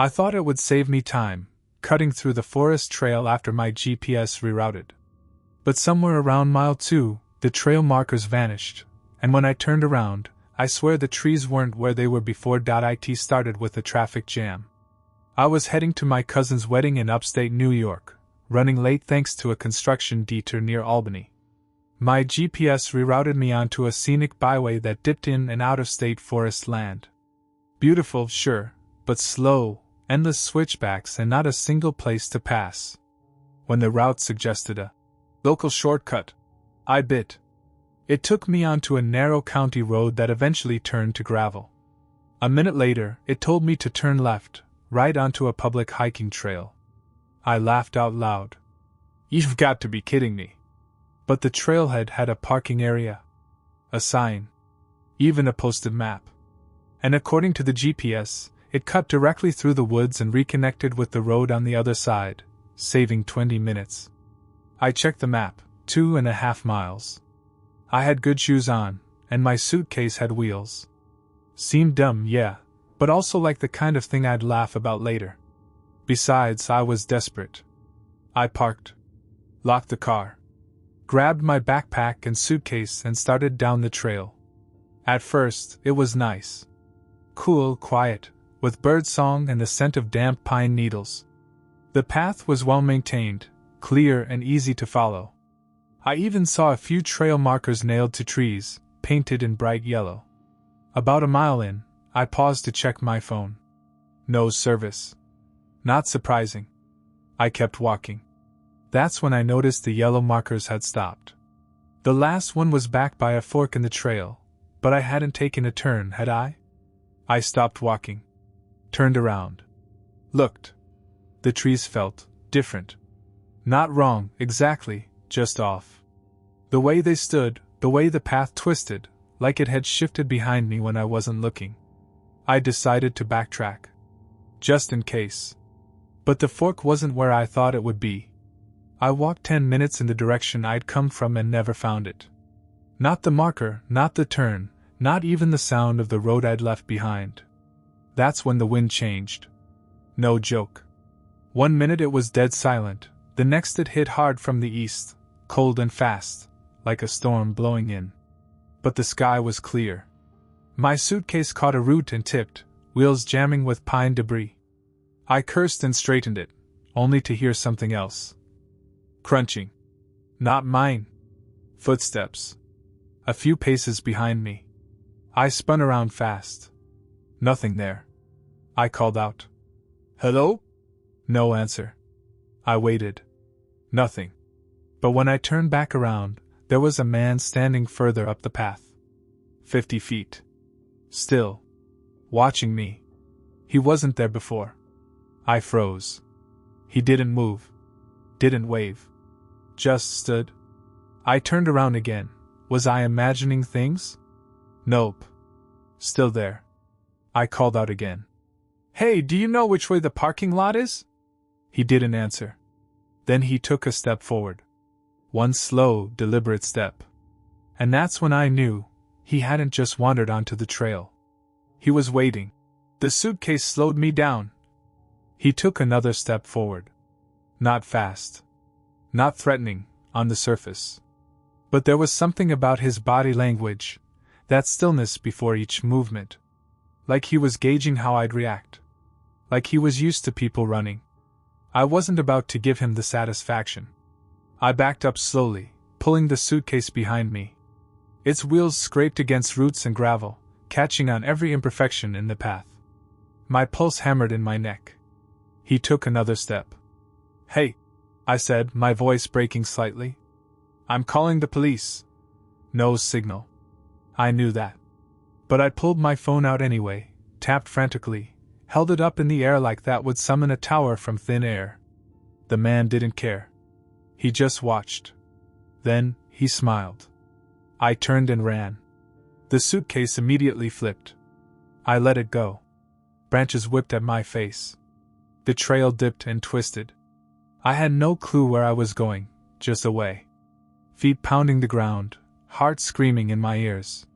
I thought it would save me time, cutting through the forest trail after my GPS rerouted. But somewhere around mile 2, the trail markers vanished, and when I turned around, I swear the trees weren't where they were before. It started with a traffic jam. I was heading to my cousin's wedding in upstate New York, running late thanks to a construction detour near Albany. My GPS rerouted me onto a scenic byway that dipped in and out of state forest land. Beautiful, sure, but slow, endless switchbacks and not a single place to pass. When the route suggested a local shortcut, I bit. It took me onto a narrow county road that eventually turned to gravel. A minute later, it told me to turn left, right onto a public hiking trail. I laughed out loud. You've got to be kidding me. But the trailhead had a parking area, a sign, even a posted map. And according to the GPS, it cut directly through the woods and reconnected with the road on the other side, saving 20 minutes. I checked the map, 2.5 miles. I had good shoes on, and my suitcase had wheels. Seemed dumb, yeah, but also like the kind of thing I'd laugh about later. Besides, I was desperate. I parked, locked the car, grabbed my backpack and suitcase and started down the trail. At first, it was nice. Cool, quiet, with birdsong and the scent of damp pine needles. The path was well maintained, clear and easy to follow. I even saw a few trail markers nailed to trees, painted in bright yellow. About a mile in, I paused to check my phone. No service. Not surprising. I kept walking. That's when I noticed the yellow markers had stopped. The last one was back by a fork in the trail, but I hadn't taken a turn, had I? I stopped walking. Turned around. Looked. The trees felt different. Not wrong, exactly, just off. The way they stood, the way the path twisted, like it had shifted behind me when I wasn't looking. I decided to backtrack. Just in case. But the fork wasn't where I thought it would be. I walked 10 minutes in the direction I'd come from and never found it. Not the marker, not the turn, not even the sound of the road I'd left behind. That's when the wind changed. No joke. 1 minute it was dead silent, the next it hit hard from the east, cold and fast, like a storm blowing in. But the sky was clear. My suitcase caught a root and tipped, wheels jamming with pine debris. I cursed and straightened it, only to hear something else. Crunching. Not mine. Footsteps. A few paces behind me. I spun around fast. Nothing there. I called out. Hello? No answer. I waited. Nothing. But when I turned back around, there was a man standing further up the path. 50 feet. Still. Watching me. He wasn't there before. I froze. He didn't move. Didn't wave. Just stood. I turned around again. Was I imagining things? Nope. Still there. I called out again. Hey, do you know which way the parking lot is? He didn't answer. Then he took a step forward. One slow, deliberate step. And that's when I knew he hadn't just wandered onto the trail. He was waiting. The suitcase slowed me down. He took another step forward. Not fast. Not threatening, on the surface. But there was something about his body language, that stillness before each movement. Like he was gauging how I'd react. Like he was used to people running. I wasn't about to give him the satisfaction. I backed up slowly, pulling the suitcase behind me. Its wheels scraped against roots and gravel, catching on every imperfection in the path. My pulse hammered in my neck. He took another step. Hey, I said, my voice breaking slightly. I'm calling the police. No signal. I knew that. But I pulled my phone out anyway, tapped frantically, held it up in the air like that would summon a tower from thin air. The man didn't care. He just watched. Then, he smiled. I turned and ran. The suitcase immediately flipped. I let it go. Branches whipped at my face. The trail dipped and twisted. I had no clue where I was going, just away. Feet pounding the ground, heart screaming in my ears.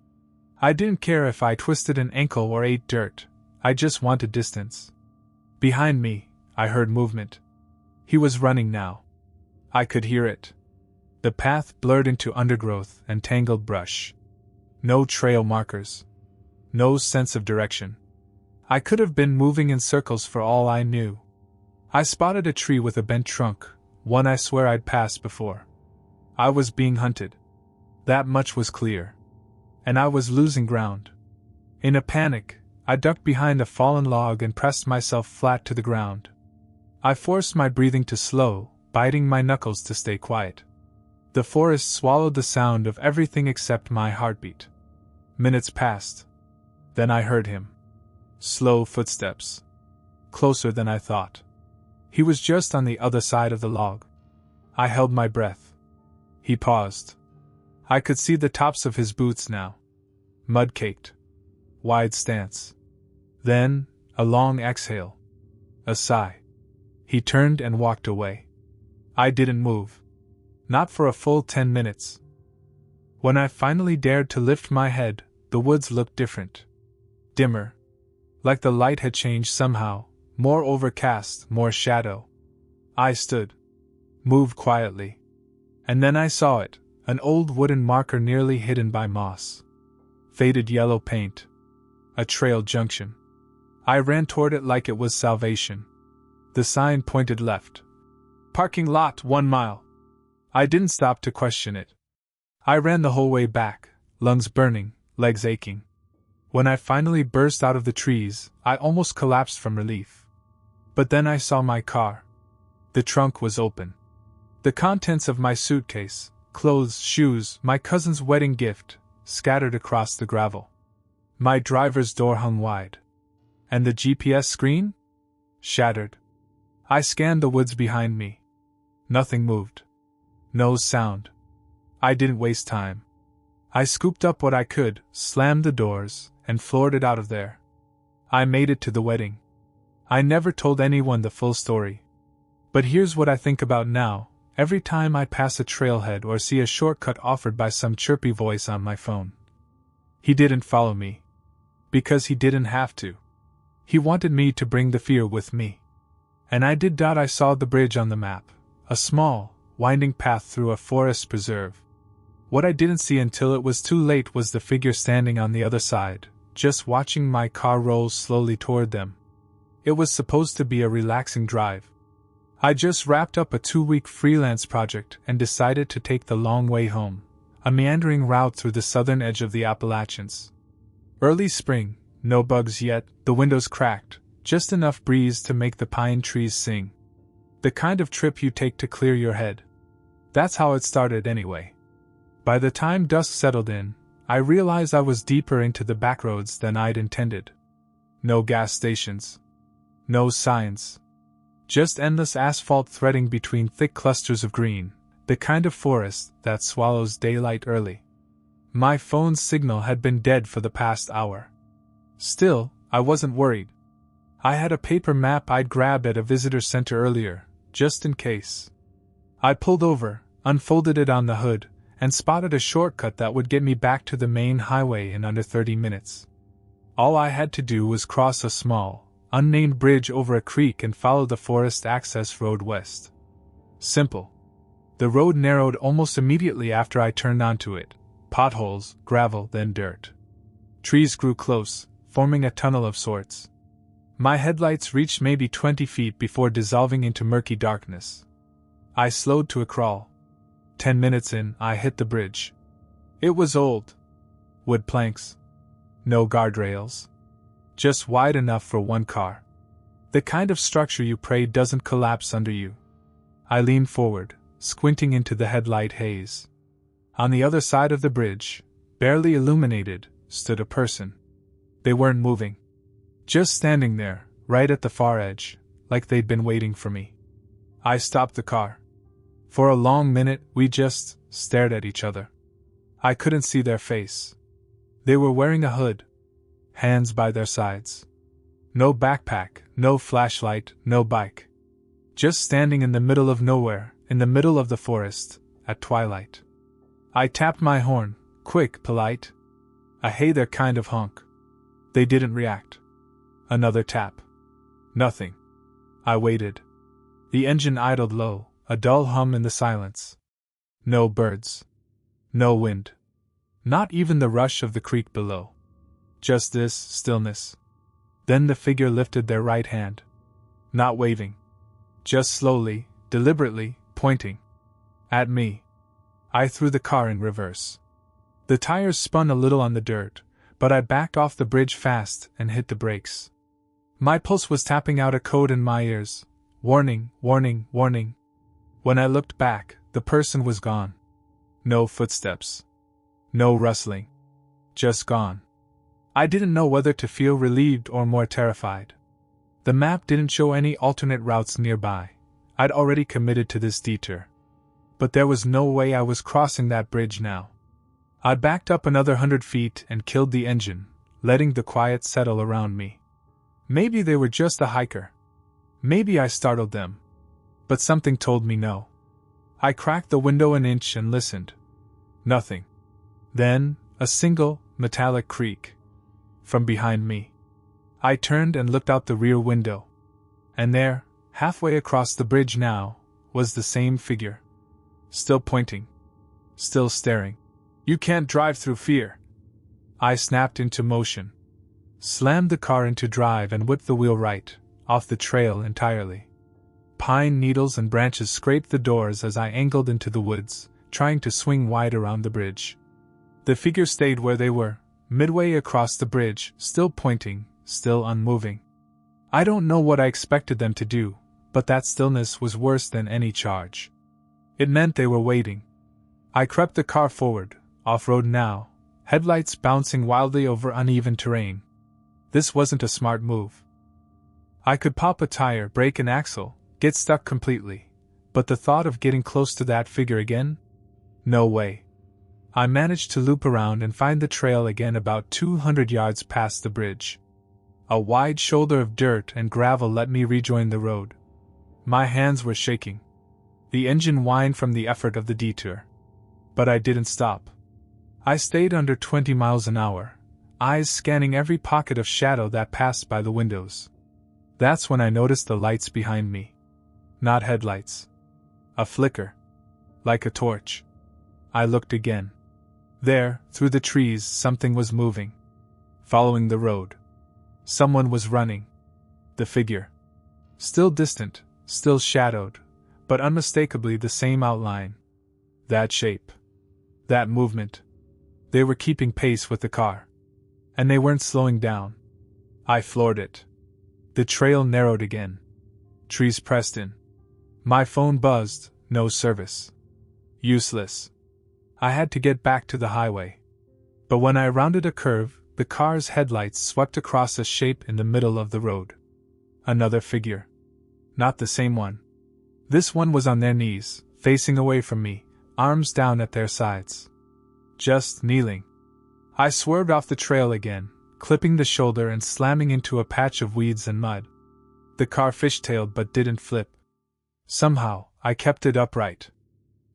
I didn't care if I twisted an ankle or ate dirt, I just wanted distance. Behind me, I heard movement. He was running now. I could hear it. The path blurred into undergrowth and tangled brush. No trail markers. No sense of direction. I could have been moving in circles for all I knew. I spotted a tree with a bent trunk, one I swear I'd passed before. I was being hunted. That much was clear. And I was losing ground. In a panic, I ducked behind a fallen log and pressed myself flat to the ground. I forced my breathing to slow, biting my knuckles to stay quiet. The forest swallowed the sound of everything except my heartbeat. Minutes passed. Then I heard him. Slow footsteps. Closer than I thought. He was just on the other side of the log. I held my breath. He paused. I could see the tops of his boots now. Mud-caked. Wide stance. Then, a long exhale. A sigh. He turned and walked away. I didn't move. Not for a full 10 minutes. When I finally dared to lift my head, the woods looked different. Dimmer. Like the light had changed somehow, more overcast, more shadow. I stood. Moved quietly. And then I saw it, an old wooden marker nearly hidden by moss. Faded yellow paint. A trail junction. I ran toward it like it was salvation. The sign pointed left. Parking lot 1 mile. I didn't stop to question it. I ran the whole way back, lungs burning, legs aching. When I finally burst out of the trees, I almost collapsed from relief. But then I saw my car. The trunk was open. The contents of my suitcase, clothes, shoes, my cousin's wedding gift, scattered across the gravel. My driver's door hung wide. And the GPS screen? Shattered. I scanned the woods behind me. Nothing moved. No sound. I didn't waste time. I scooped up what I could, slammed the doors, and floored it out of there. I made it to the wedding. I never told anyone the full story. But here's what I think about now, every time I pass a trailhead or see a shortcut offered by some chirpy voice on my phone. He didn't follow me. Because he didn't have to. He wanted me to bring the fear with me. And I did. I saw the bridge on the map, a small, winding path through a forest preserve. What I didn't see until it was too late was the figure standing on the other side, just watching my car roll slowly toward them. It was supposed to be a relaxing drive. I just wrapped up a 2-week freelance project and decided to take the long way home, a meandering route through the southern edge of the Appalachians. Early spring, no bugs yet, the windows cracked, just enough breeze to make the pine trees sing. The kind of trip you take to clear your head. That's how it started anyway. By the time dusk settled in, I realized I was deeper into the backroads than I'd intended. No gas stations. No signs. Just endless asphalt threading between thick clusters of green, the kind of forest that swallows daylight early. My phone's signal had been dead for the past hour. Still, I wasn't worried. I had a paper map I'd grabbed at a visitor center earlier, just in case. I pulled over, unfolded it on the hood, and spotted a shortcut that would get me back to the main highway in under 30 minutes. All I had to do was cross a small, unnamed bridge over a creek and follow the forest access road west. Simple. The road narrowed almost immediately after I turned onto it. Potholes, gravel, then dirt. Trees grew close, forming a tunnel of sorts. My headlights reached maybe 20 feet before dissolving into murky darkness. I slowed to a crawl. 10 minutes in, I hit the bridge. It was old. Wood planks. No guardrails. Just wide enough for one car. The kind of structure you pray doesn't collapse under you. I leaned forward, squinting into the headlight haze. On the other side of the bridge, barely illuminated, stood a person. They weren't moving. Just standing there, right at the far edge, like they'd been waiting for me. I stopped the car. For a long minute, we just stared at each other. I couldn't see their face. They were wearing a hood, hands by their sides. No backpack, no flashlight, no bike. Just standing in the middle of nowhere, in the middle of the forest, at twilight. I tapped my horn, quick, polite. A hey there kind of honk. They didn't react. Another tap. Nothing. I waited. The engine idled low, a dull hum in the silence. No birds. No wind. Not even the rush of the creek below. Just this stillness. Then the figure lifted their right hand. Not waving. Just slowly, deliberately, pointing. At me. I threw the car in reverse. The tires spun a little on the dirt, but I backed off the bridge fast and hit the brakes. My pulse was tapping out a code in my ears. Warning, warning, warning. When I looked back, the person was gone. No footsteps. No rustling. Just gone. I didn't know whether to feel relieved or more terrified. The map didn't show any alternate routes nearby. I'd already committed to this detour. But there was no way I was crossing that bridge now. I backed up another 100 feet and killed the engine, letting the quiet settle around me. Maybe they were just a hiker. Maybe I startled them. But something told me no. I cracked the window an inch and listened. Nothing. Then, a single, metallic creak. From behind me. I turned and looked out the rear window. And there, halfway across the bridge now, was the same figure. Still pointing. Still staring. You can't drive through fear. I snapped into motion. Slammed the car into drive and whipped the wheel right, off the trail entirely. Pine needles and branches scraped the doors as I angled into the woods, trying to swing wide around the bridge. The figure stayed where they were, midway across the bridge, still pointing, still unmoving. I don't know what I expected them to do, but that stillness was worse than any charge. It meant they were waiting. I crept the car forward, off-road now, headlights bouncing wildly over uneven terrain. This wasn't a smart move. I could pop a tire, break an axle, get stuck completely, but the thought of getting close to that figure again? No way. I managed to loop around and find the trail again about 200 yards past the bridge. A wide shoulder of dirt and gravel let me rejoin the road. My hands were shaking. The engine whined from the effort of the detour. But I didn't stop. I stayed under 20 miles an hour, eyes scanning every pocket of shadow that passed by the windows. That's when I noticed the lights behind me. Not headlights. A flicker. Like a torch. I looked again. There, through the trees, something was moving. Following the road. Someone was running. The figure. Still distant, still shadowed, but unmistakably the same outline. That shape. That movement. They were keeping pace with the car. And they weren't slowing down. I floored it. The trail narrowed again. Trees pressed in. My phone buzzed, no service. Useless. I had to get back to the highway. But when I rounded a curve, the car's headlights swept across a shape in the middle of the road. Another figure. Not the same one. This one was on their knees, facing away from me, arms down at their sides. Just kneeling. I swerved off the trail again, clipping the shoulder and slamming into a patch of weeds and mud. The car fishtailed but didn't flip. Somehow, I kept it upright.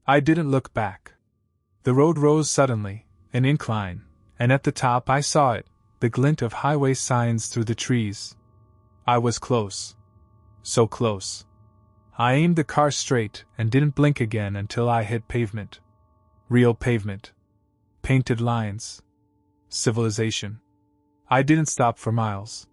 I didn't look back. The road rose suddenly, an incline, and at the top I saw it, the glint of highway signs through the trees. I was close. So close. I aimed the car straight and didn't blink again until I hit pavement. Real pavement. Painted lines. Civilization. I didn't stop for miles.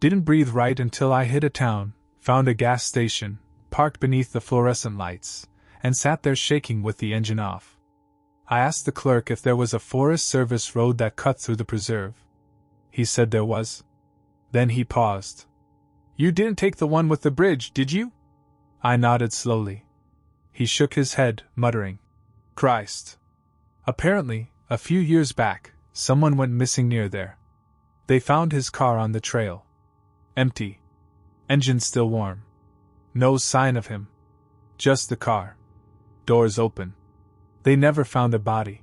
Didn't breathe right until I hit a town, found a gas station, parked beneath the fluorescent lights, and sat there shaking with the engine off. I asked the clerk if there was a Forest Service road that cut through the preserve. He said there was. Then he paused. You didn't take the one with the bridge, did you? I nodded slowly. He shook his head, muttering, Christ. Apparently, a few years back, someone went missing near there. They found his car on the trail. Empty. Engine still warm. No sign of him. Just the car. Doors open. They never found a body.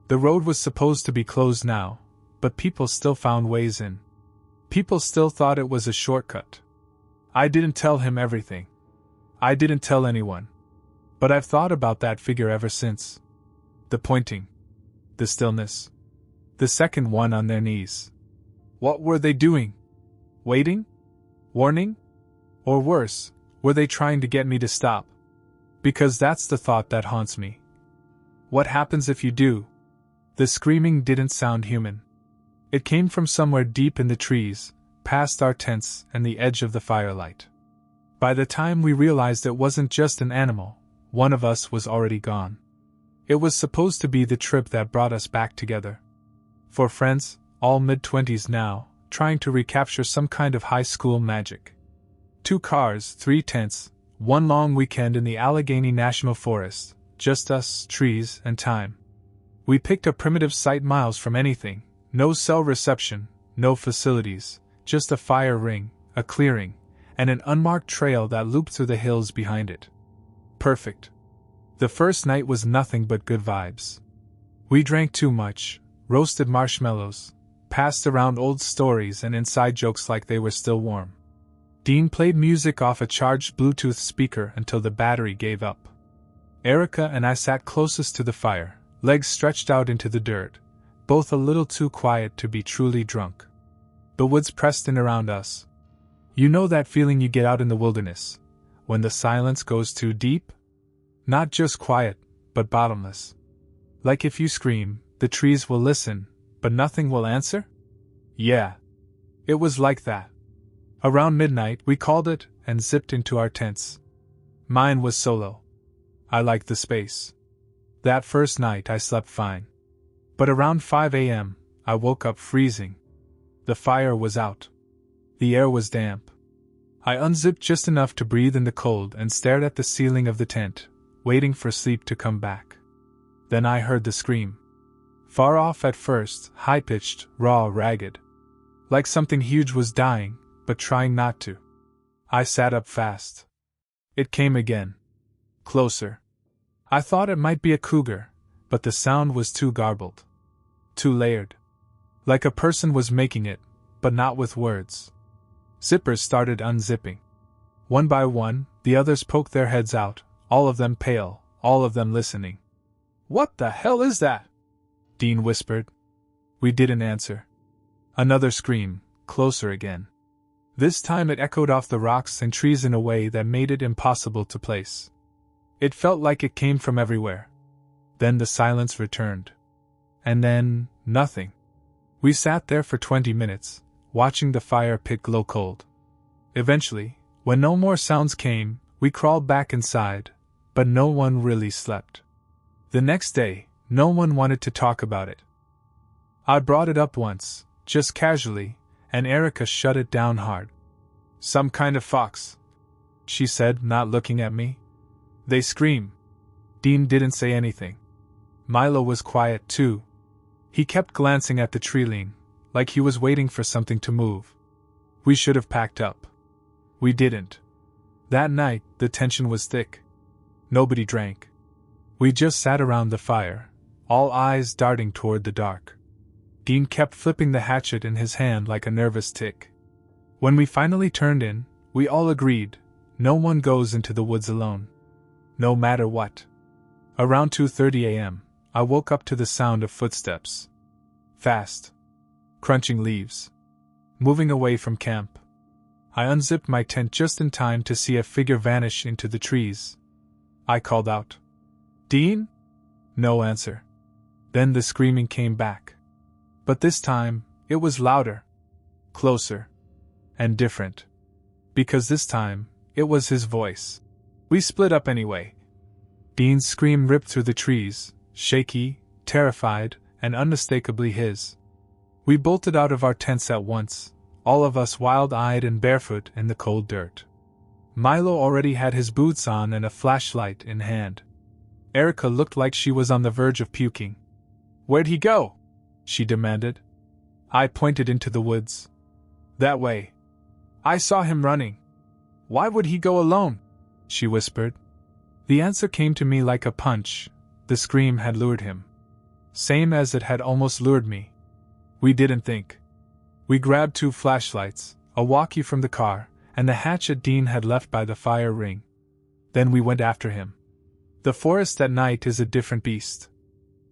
The road was supposed to be closed now, but people still found ways in. People still thought it was a shortcut. I didn't tell him everything. I didn't tell anyone. But I've thought about that figure ever since. The pointing. The stillness. The second one on their knees. What were they doing? Waiting? Warning? Or worse, were they trying to get me to stop? Because that's the thought that haunts me. What happens if you do? The screaming didn't sound human. It came from somewhere deep in the trees, past our tents and the edge of the firelight. By the time we realized it wasn't just an animal, one of us was already gone. It was supposed to be the trip that brought us back together. Four friends, all mid-20s now, trying to recapture some kind of high school magic. 2 cars, 3 tents, one long weekend in the Allegheny National Forest, just us, trees, and time. We picked a primitive site miles from anything, no cell reception, no facilities, just a fire ring, a clearing, and an unmarked trail that looped through the hills behind it. Perfect. The first night was nothing but good vibes. We drank too much, roasted marshmallows, passed around old stories and inside jokes like they were still warm. Dean played music off a charged Bluetooth speaker until the battery gave up. Erica and I sat closest to the fire, legs stretched out into the dirt, both a little too quiet to be truly drunk. The woods pressed in around us. You know that feeling you get out in the wilderness, when the silence goes too deep? Not just quiet, but bottomless. Like if you scream, the trees will listen, but nothing will answer? Yeah. It was like that. Around midnight, we called it and zipped into our tents. Mine was solo. I liked the space. That first night I slept fine. But around 5 a.m., I woke up freezing. The fire was out. The air was damp. I unzipped just enough to breathe in the cold and stared at the ceiling of the tent, waiting for sleep to come back. Then I heard the scream. Far off at first, high-pitched, raw, ragged. Like something huge was dying, but trying not to. I sat up fast. It came again. Closer. I thought it might be a cougar, but the sound was too garbled. Too layered. Like a person was making it, but not with words. Zippers started unzipping. One by one, the others poked their heads out, all of them pale, all of them listening. "What the hell is that?" Dean whispered. We didn't answer. Another scream, closer again. This time it echoed off the rocks and trees in a way that made it impossible to place. It felt like it came from everywhere. Then the silence returned. And then, nothing. We sat there for 20 minutes, watching the fire pit glow cold. Eventually, when no more sounds came, we crawled back inside, but no one really slept. The next day, no one wanted to talk about it. I brought it up once, just casually, and Erica shut it down hard. "Some kind of fox," she said, not looking at me. "They scream." Dean didn't say anything. Milo was quiet too. He kept glancing at the tree-line, like he was waiting for something to move. We should have packed up. We didn't. That night, the tension was thick. Nobody drank. We just sat around the fire, all eyes darting toward the dark. Dean kept flipping the hatchet in his hand like a nervous tick. When we finally turned in, we all agreed, no one goes into the woods alone. No matter what. Around 2:30 a.m., I woke up to the sound of footsteps. Fast. Crunching leaves. Moving away from camp. I unzipped my tent just in time to see a figure vanish into the trees. I called out, "Dean?" No answer. Then the screaming came back. But this time, it was louder. Closer. And different. Because this time, it was his voice. We split up anyway. Dean's scream ripped through the trees, shaky, terrified, and unmistakably his. We bolted out of our tents at once, all of us wild-eyed and barefoot in the cold dirt. Milo already had his boots on and a flashlight in hand. Erica looked like she was on the verge of puking. "Where'd he go?" she demanded. I pointed into the woods. "That way. I saw him running." "Why would he go alone?" she whispered. The answer came to me like a punch. The scream had lured him. Same as it had almost lured me. We didn't think. We grabbed 2 flashlights, a walkie from the car, and the hatchet Dean had left by the fire ring. Then we went after him. The forest at night is a different beast.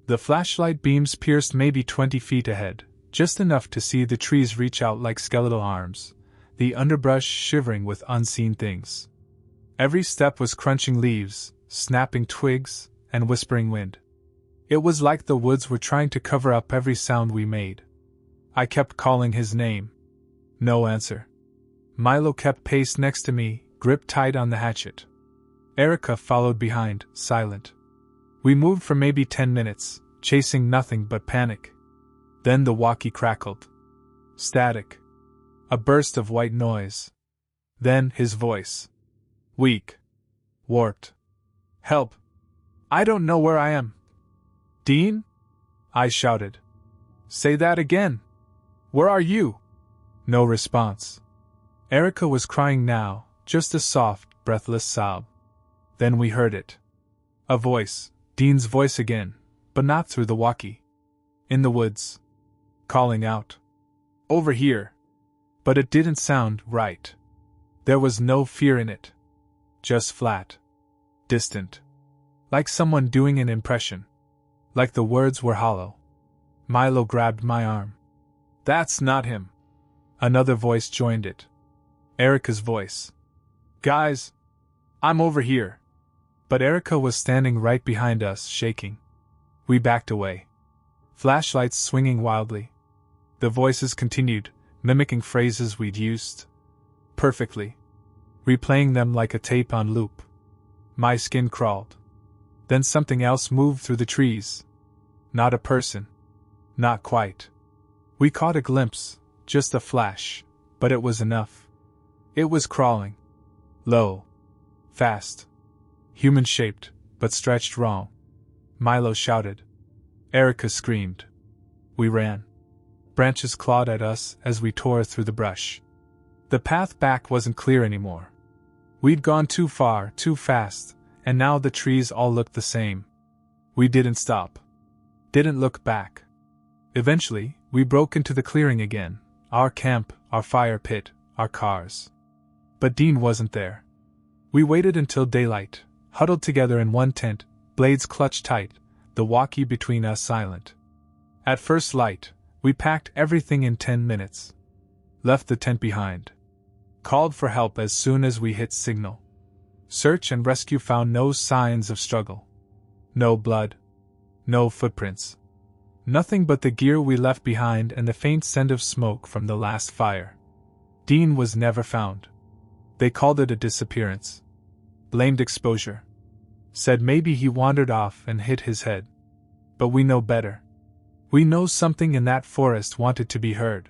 The flashlight beams pierced maybe 20 feet ahead, just enough to see the trees reach out like skeletal arms, the underbrush shivering with unseen things. Every step was crunching leaves, snapping twigs, and whispering wind. It was like the woods were trying to cover up every sound we made. I kept calling his name. No answer. Milo kept pace next to me, gripped tight on the hatchet. Erica followed behind, silent. We moved for maybe 10 minutes, chasing nothing but panic. Then the walkie crackled. Static. A burst of white noise. Then his voice. Weak. Warped. Help! I don't know where I am. Dean? I shouted. Say that again. Where are you? No response. Erica was crying now, just a soft, breathless sob. Then we heard it. A voice, Dean's voice again, but not through the walkie. In the woods. Calling out. Over here. But it didn't sound right. There was no fear in it. Just flat. Distant. Like someone doing an impression. Like the words were hollow. Milo grabbed my arm. That's not him. Another voice joined it. Erica's voice. Guys! I'm over here. But Erica was standing right behind us, shaking. We backed away. Flashlights swinging wildly. The voices continued, mimicking phrases we'd used. Perfectly. Replaying them like a tape on loop. My skin crawled. Then something else moved through the trees. Not a person. Not quite. We caught a glimpse, just a flash, but it was enough. It was crawling. Low. Fast. Human-shaped, but stretched wrong. Milo shouted. Erica screamed. We ran. Branches clawed at us as we tore through the brush. The path back wasn't clear anymore. We'd gone too far, too fast, and now the trees all looked the same. We didn't stop. Didn't look back. Eventually, we broke into the clearing again, our camp, our fire pit, our cars. But Dean wasn't there. We waited until daylight, huddled together in one tent, blades clutched tight, the walkie between us silent. At first light, we packed everything in 10 minutes. Left the tent behind. Called for help as soon as we hit signal. Search and rescue found no signs of struggle. No blood. No footprints. Nothing but the gear we left behind and the faint scent of smoke from the last fire. Dean was never found. They called it a disappearance. Blamed exposure. Said maybe he wandered off and hit his head. But we know better. We know something in that forest wanted to be heard.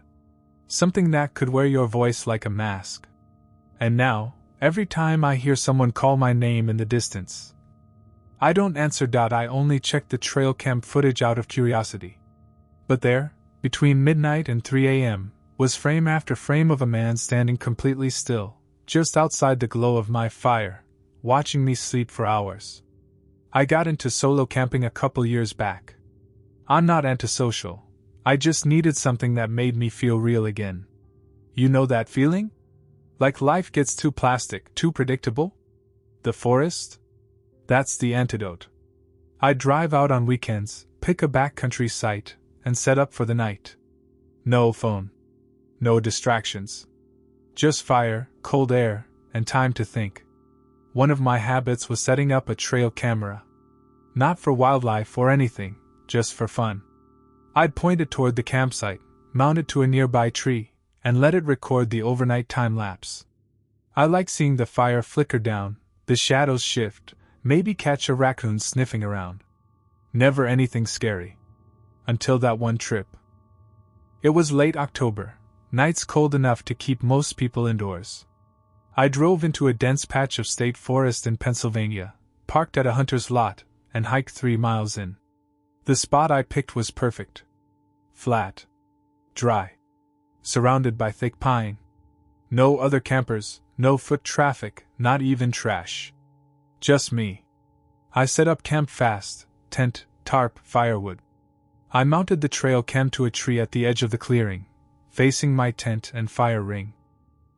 Something that could wear your voice like a mask. And now, every time I hear someone call my name in the distance, I don't answer. I only check the trail cam footage out of curiosity. But there, between midnight and 3 a.m., was frame after frame of a man standing completely still, just outside the glow of my fire, watching me sleep for hours. I got into solo camping a couple years back. I'm not antisocial. I just needed something that made me feel real again. You know that feeling? Like life gets too plastic, too predictable? The forest? That's the antidote. I'd drive out on weekends, pick a backcountry site, and set up for the night. No phone. No distractions. Just fire, cold air, and time to think. One of my habits was setting up a trail camera. Not for wildlife or anything, just for fun. I'd point it toward the campsite, mount it to a nearby tree, and let it record the overnight time-lapse. I like seeing the fire flicker down, the shadows shift, maybe catch a raccoon sniffing around. Never anything scary. Until that one trip. It was late October, nights cold enough to keep most people indoors. I drove into a dense patch of state forest in Pennsylvania, parked at a hunter's lot, and hiked 3 miles in. The spot I picked was perfect. Flat. Dry. Surrounded by thick pine. No other campers, no foot traffic, not even trash. Just me. I set up camp fast, tent, tarp, firewood. I mounted the trail cam to a tree at the edge of the clearing, facing my tent and fire ring.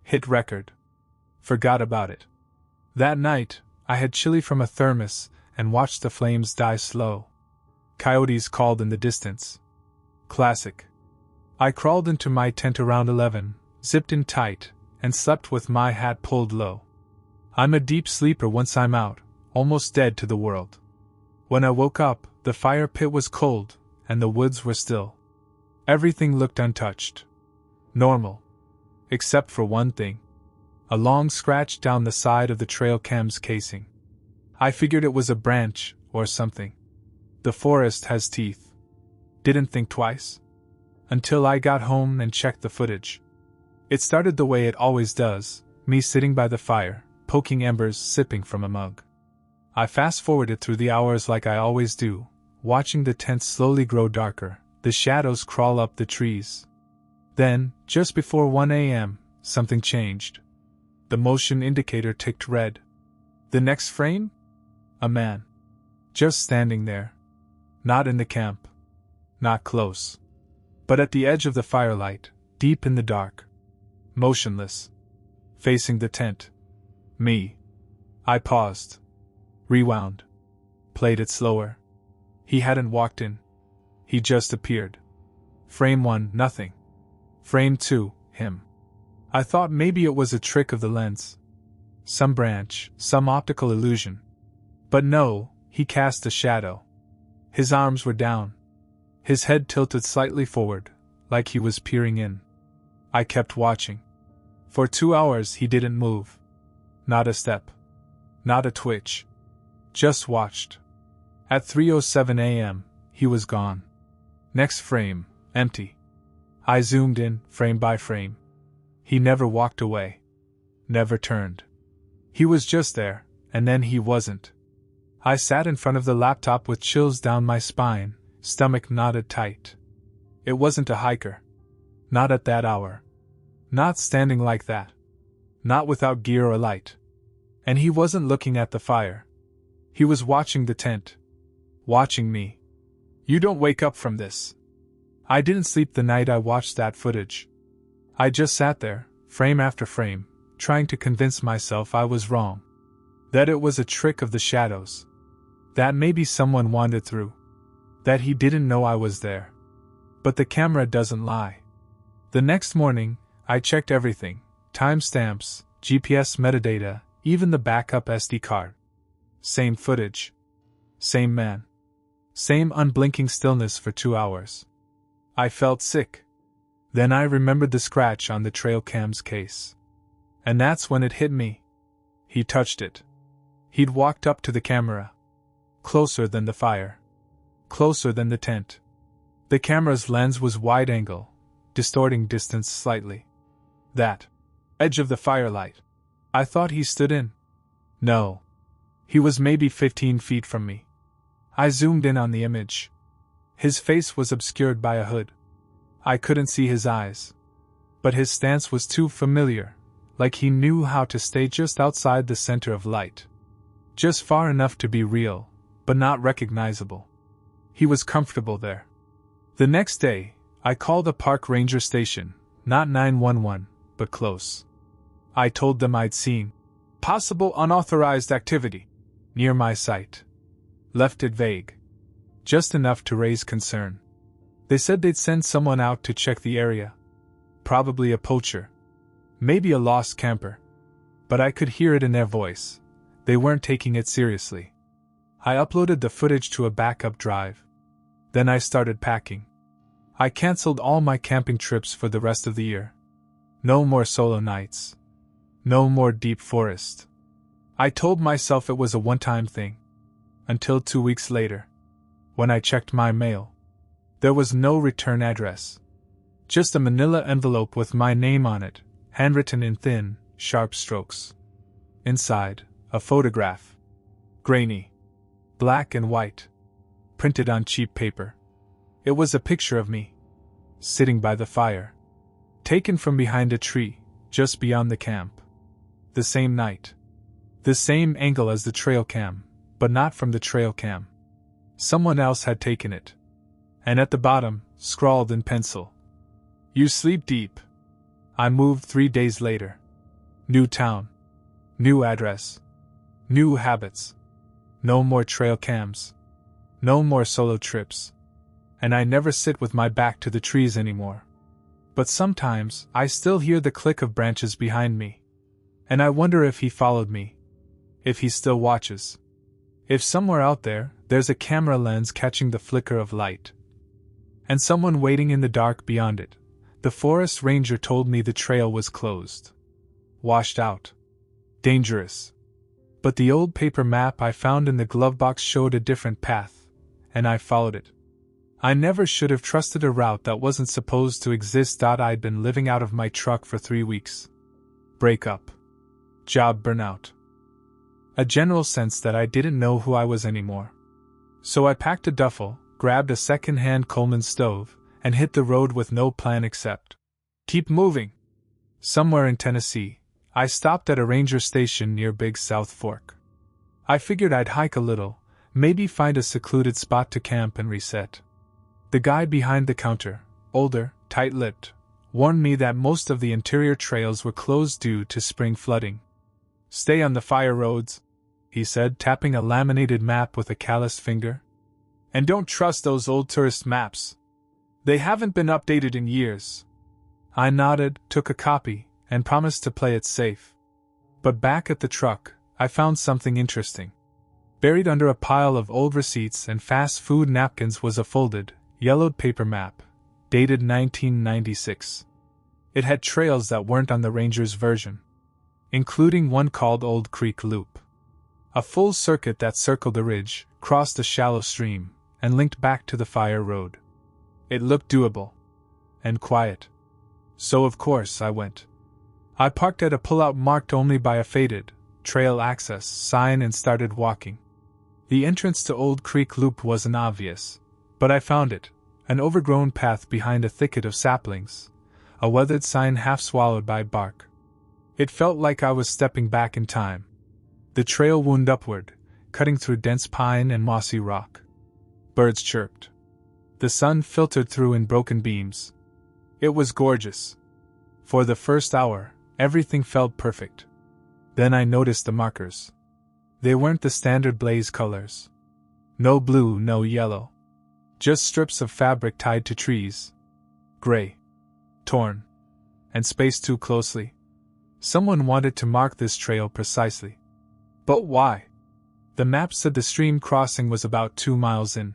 Hit record. Forgot about it. That night, I had chili from a thermos and watched the flames die slow. Coyotes called in the distance. Classic. I crawled into my tent around 11, zipped in tight, and slept with my hat pulled low. I'm a deep sleeper once I'm out, almost dead to the world. When I woke up, the fire pit was cold, and the woods were still. Everything looked untouched. Normal. Except for one thing. A long scratch down the side of the trail cam's casing. I figured it was a branch, or something. The forest has teeth. Didn't think twice. Until I got home and checked the footage. It started the way it always does, me sitting by the fire, poking embers, sipping from a mug. I fast-forwarded through the hours like I always do, watching the tent slowly grow darker, the shadows crawl up the trees. Then, just before 1 a.m., something changed. The motion indicator ticked red. The next frame? A man. Just standing there. Not in the camp. Not close. But at the edge of the firelight, deep in the dark. Motionless. Facing the tent. Me. I paused. Rewound. Played it slower. He hadn't walked in. He just appeared. Frame 1, nothing. Frame 2, him. I thought maybe it was a trick of the lens. Some branch, some optical illusion. But no, he cast a shadow. His arms were down. His head tilted slightly forward, like he was peering in. I kept watching. For 2 hours he didn't move. Not a step. Not a twitch. Just watched. At 3:07 a.m., he was gone. Next frame, empty. I zoomed in, frame by frame. He never walked away. Never turned. He was just there, and then he wasn't. I sat in front of the laptop with chills down my spine, stomach knotted tight. It wasn't a hiker. Not at that hour. Not standing like that. Not without gear or light. And he wasn't looking at the fire. He was watching the tent. Watching me. You don't wake up from this. I didn't sleep the night I watched that footage. I just sat there, frame after frame, trying to convince myself I was wrong. That it was a trick of the shadows. That maybe someone wandered through. That he didn't know I was there. But the camera doesn't lie. The next morning, I checked everything, timestamps, GPS metadata, even the backup SD card. Same footage. Same man. Same unblinking stillness for 2 hours. I felt sick. Then I remembered the scratch on the trail cam's case. And that's when it hit me. He touched it. He'd walked up to the camera. Closer than the fire. Closer than the tent. The camera's lens was wide angle, distorting distance slightly. That edge of the firelight. I thought he stood in. No. He was maybe 15 feet from me. I zoomed in on the image. His face was obscured by a hood. I couldn't see his eyes. But his stance was too familiar, like he knew how to stay just outside the center of light. Just far enough to be real, but not recognizable. He was comfortable there. The next day, I called a park ranger station, not 911, but close. I told them I'd seen possible unauthorized activity near my site. Left it vague. Just enough to raise concern. They said they'd send someone out to check the area. Probably a poacher. Maybe a lost camper. But I could hear it in their voice. They weren't taking it seriously. I uploaded the footage to a backup drive. Then I started packing. I canceled all my camping trips for the rest of the year. No more solo nights. No more deep forest. I told myself it was a one-time thing. Until 2 weeks later. When I checked my mail. There was no return address. Just a manila envelope with my name on it, handwritten in thin, sharp strokes. Inside, a photograph. Grainy. Black and white. Printed on cheap paper. It was a picture of me. Sitting by the fire. Taken from behind a tree, just beyond the camp. The same night. The same angle as the trail cam, but not from the trail cam. Someone else had taken it. And at the bottom, scrawled in pencil. You sleep deep. I moved 3 days later. New town. New address. New habits. No more trail cams. No more solo trips. And I never sit with my back to the trees anymore. But sometimes, I still hear the click of branches behind me. And I wonder if he followed me. If he still watches. If somewhere out there, there's a camera lens catching the flicker of light. And someone waiting in the dark beyond it. The forest ranger told me the trail was closed. Washed out. Dangerous. But the old paper map I found in the glove box showed a different path, and I followed it. I never should have trusted a route that wasn't supposed to exist. I'd been living out of my truck for 3 weeks. Breakup. Job burnout. A general sense that I didn't know who I was anymore. So I packed a duffel, grabbed a second-hand Coleman stove, and hit the road with no plan except keep moving. Somewhere in Tennessee, I stopped at a ranger station near Big South Fork. I figured I'd hike a little, maybe find a secluded spot to camp and reset. The guy behind the counter, older, tight-lipped, warned me that most of the interior trails were closed due to spring flooding. Stay on the fire roads, he said, tapping a laminated map with a calloused finger. And don't trust those old tourist maps. They haven't been updated in years. I nodded, took a copy, and promised to play it safe. But back at the truck, I found something interesting. Buried under a pile of old receipts and fast food napkins was a folded, yellowed paper map, dated 1996. It had trails that weren't on the Ranger's version, including one called Old Creek Loop. A full circuit that circled the ridge, crossed a shallow stream, and linked back to the fire road. It looked doable. And quiet. So of course I went. I parked at a pullout marked only by a faded, trail access sign and started walking. The entrance to Old Creek Loop wasn't obvious, but I found it, an overgrown path behind a thicket of saplings, a weathered sign half swallowed by bark. It felt like I was stepping back in time. The trail wound upward, cutting through dense pine and mossy rock. Birds chirped. The sun filtered through in broken beams. It was gorgeous. For the first hour, everything felt perfect. Then I noticed the markers. They weren't the standard blaze colors. No blue, no yellow. Just strips of fabric tied to trees. Gray. Torn. And spaced too closely. Someone wanted to mark this trail precisely. But why? The map said the stream crossing was about 2 miles in.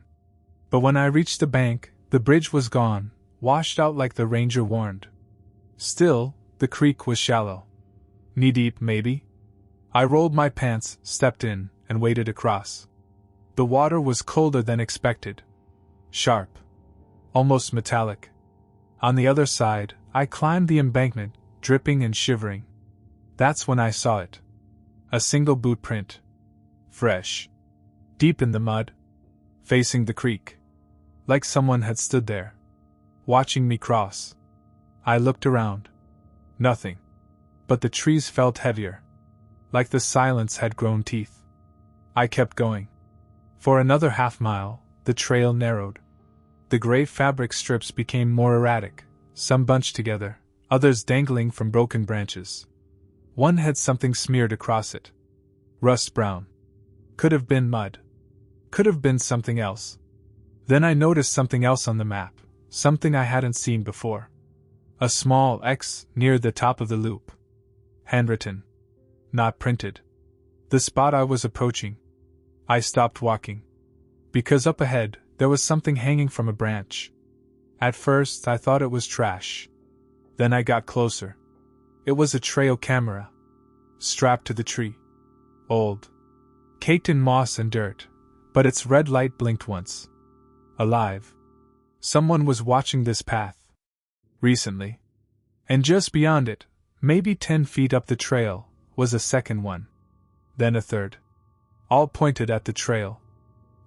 But when I reached the bank, the bridge was gone, washed out like the ranger warned. Still, the creek was shallow. Knee-deep, maybe? I rolled my pants, stepped in, and waded across. The water was colder than expected. Sharp. Almost metallic. On the other side, I climbed the embankment, dripping and shivering. That's when I saw it. A single boot print. Fresh. Deep in the mud. Facing the creek. Like someone had stood there. Watching me cross. I looked around. Nothing. But the trees felt heavier. Like the silence had grown teeth. I kept going. For another half-mile, the trail narrowed. The gray fabric strips became more erratic, some bunched together, others dangling from broken branches. One had something smeared across it. Rust brown. Could have been mud. Could have been something else. Then I noticed something else on the map, something I hadn't seen before. A small X near the top of the loop. Handwritten. Not printed. The spot I was approaching. I stopped walking. Because up ahead, there was something hanging from a branch. At first, I thought it was trash. Then I got closer. It was a trail camera. Strapped to the tree. Old. Caked in moss and dirt, but its red light blinked once. Alive. Someone was watching this path. Recently. And just beyond it, maybe 10 feet up the trail, was a second one. Then a third. All pointed at the trail.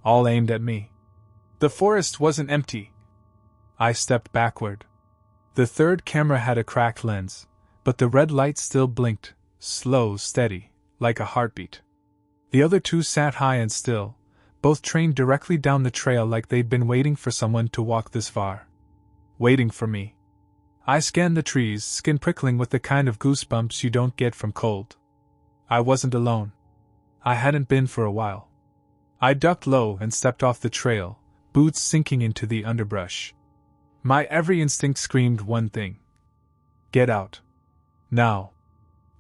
All aimed at me. The forest wasn't empty. I stepped backward. The third camera had a cracked lens, but the red light still blinked, slow, steady, like a heartbeat. The other two sat high and still, both trained directly down the trail like they'd been waiting for someone to walk this far. Waiting for me. I scanned the trees, skin prickling with the kind of goosebumps you don't get from cold. I wasn't alone. I hadn't been for a while. I ducked low and stepped off the trail, boots sinking into the underbrush. My every instinct screamed one thing. Get out. Now.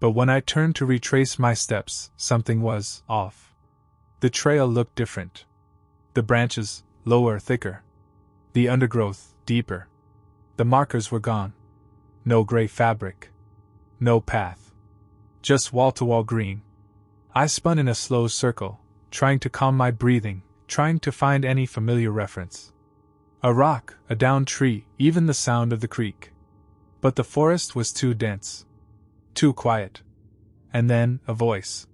But when I turned to retrace my steps, something was off. The trail looked different. The branches, lower, thicker. The undergrowth, deeper. The markers were gone. No gray fabric. No path. Just wall-to-wall green. I spun in a slow circle, trying to calm my breathing, trying to find any familiar reference. A rock, a downed tree, even the sound of the creek. But the forest was too dense. Too quiet. And then, a voice.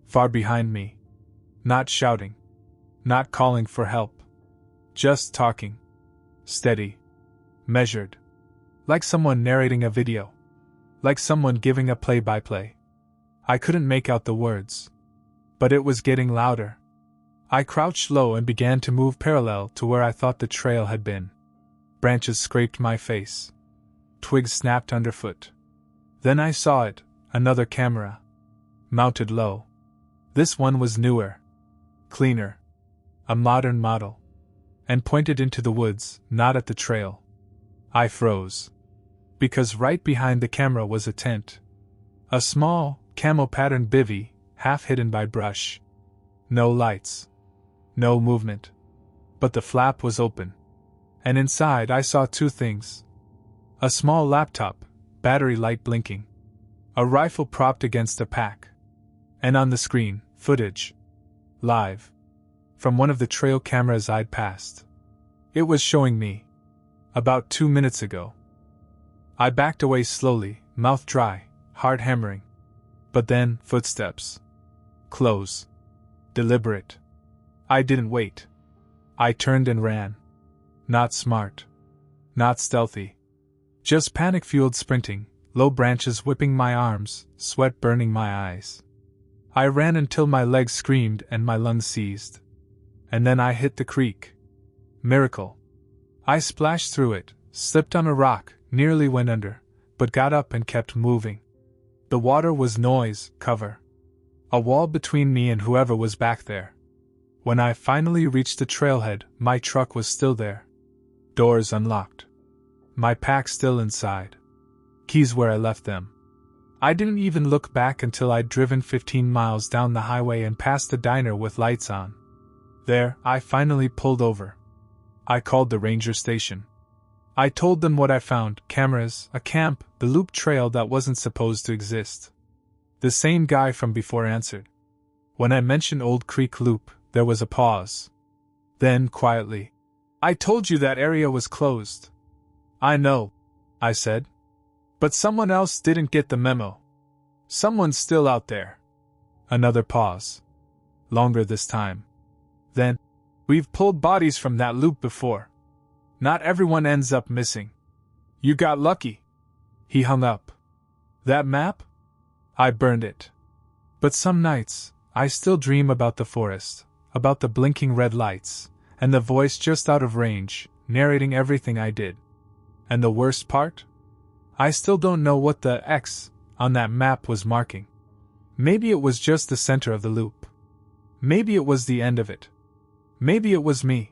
Far behind me. Not shouting. Not calling for help. Just talking. Steady. Measured. Like someone narrating a video. Like someone giving a play-by-play. I couldn't make out the words. But it was getting louder. I crouched low and began to move parallel to where I thought the trail had been. Branches scraped my face. Twigs snapped underfoot. Then I saw it, another camera. Mounted low. This one was newer. Cleaner. A modern model. And pointed into the woods, not at the trail. I froze. Because right behind the camera was a tent. A small, camo-patterned bivvy, half hidden by brush. No lights. No movement. But the flap was open. And inside I saw two things. A small laptop, battery light blinking. A rifle propped against a pack. And on the screen, footage. Live. From one of the trail cameras I'd passed. It was showing me. About 2 minutes ago. I backed away slowly, mouth dry, heart hammering. But then, footsteps. Close. Deliberate. I didn't wait. I turned and ran. Not smart. Not stealthy. Just panic-fueled sprinting, low branches whipping my arms, sweat burning my eyes. I ran until my legs screamed and my lungs seized. And then I hit the creek. Miracle. I splashed through it, slipped on a rock, nearly went under, but got up and kept moving. The water was noise, cover. A wall between me and whoever was back there. When I finally reached the trailhead, my truck was still there. Doors unlocked. My pack still inside. Keys where I left them. I didn't even look back until I'd driven 15 miles down the highway and past the diner with lights on. There, I finally pulled over. I called the ranger station. I told them what I found, cameras, a camp, the loop trail that wasn't supposed to exist. The same guy from before answered. When I mentioned Old Creek Loop, there was a pause. Then, quietly, I told you that area was closed. I know, I said. But someone else didn't get the memo. Someone's still out there. Another pause. Longer this time. Then, we've pulled bodies from that loop before. Not everyone ends up missing. You got lucky. He hung up. That map? I burned it. But some nights, I still dream about the forest, about the blinking red lights, and the voice just out of range, narrating everything I did. And the worst part? I still don't know what the X on that map was marking. Maybe it was just the center of the loop. Maybe it was the end of it. Maybe it was me.